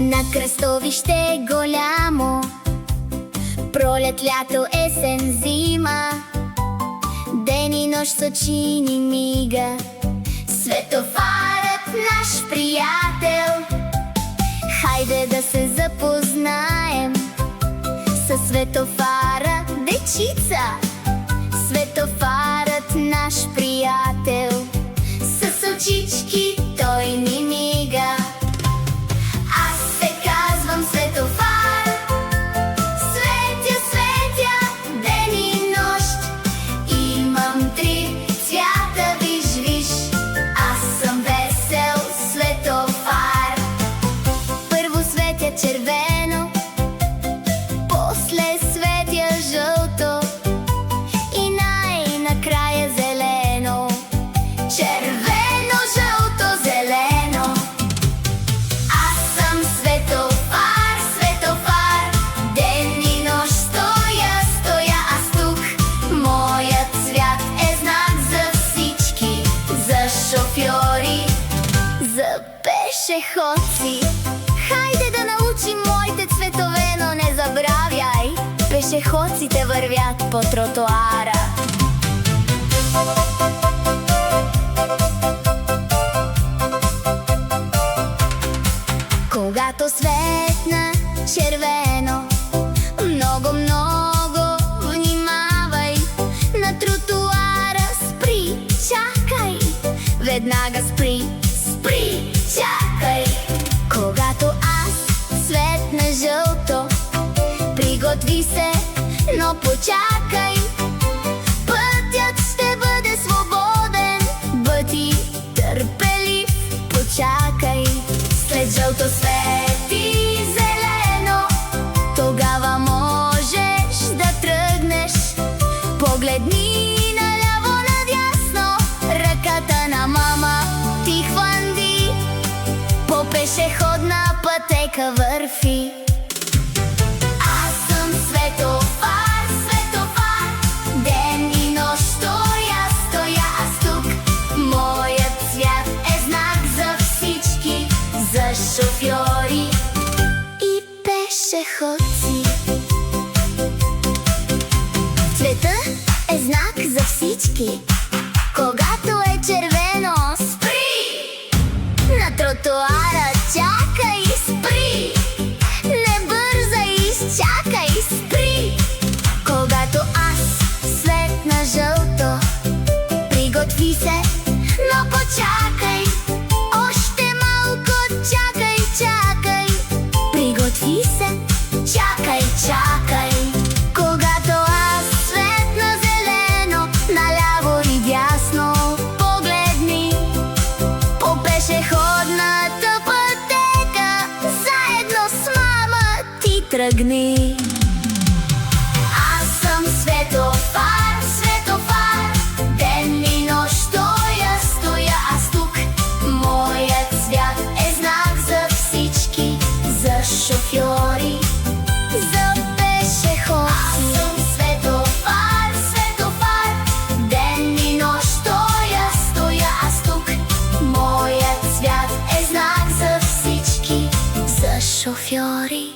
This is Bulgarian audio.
На кръстовище голямо, пролет, лято, есен, зима, ден и нощ с очи ни мига светофарът наш приятел. Хайде да се запознаем със светофара, дечица. Светофарът наш приятел, с очички той ни мига. Аз се казвам Светофар, светя, светя, ден и нощ. Имам 3 цвята, виж, виж. Аз съм весел светофар. Първо светя червено, после светя жълто и най-накрая зелено. Червено, жълто, зелено. Аз съм светофар, светофар, ден и нощ стоя, стоя аз тук. Моят цвят е знак за всички, за шофьори, за пешеходци. Хайде да научим моите цветове, но не забравяй, пешеходците вървят по тротоара. Когато светна червено, много, много внимавай. На тротуара спри, чакай. Веднага спри, спри, чакай. Когато аз светна жълто, приготви се, но почакай. Пътят ще бъде свободен, бъди търпелив, почакай. След жълто свети зелено, тогава можеш да тръгнеш. Погледни наляво, надясно, ръката на мама ти хванди, по пешеходна пътека върви. Аз съм светофар, светофар, ден и нощ стоя, стоя аз тук. Моят цвят е знак за всички, за шофьори и пешеходци. Цветът е знак за всички. Когато е червено, спри! На тротуара чакай, спри! Не бързай, изчакай, спри! Когато аз светна жълто, приготви се, но почакай. Още малко чакай, чакай. Приготви се, чакай, чакай. Когато аз светна зелено, наляво и дясно, погледни по пешеходната пътека, заедно с мама ти тръгни. Аз съм светофар, светофар, ден и нощ стоя, стоя аз тук. Моят цвят е знак за всички, за шофьори, за пешеходци. Аз съм светофар, светофар, ден и нощ стоя, стоя аз тук. Моят цвят е знак за всички, за шофьори.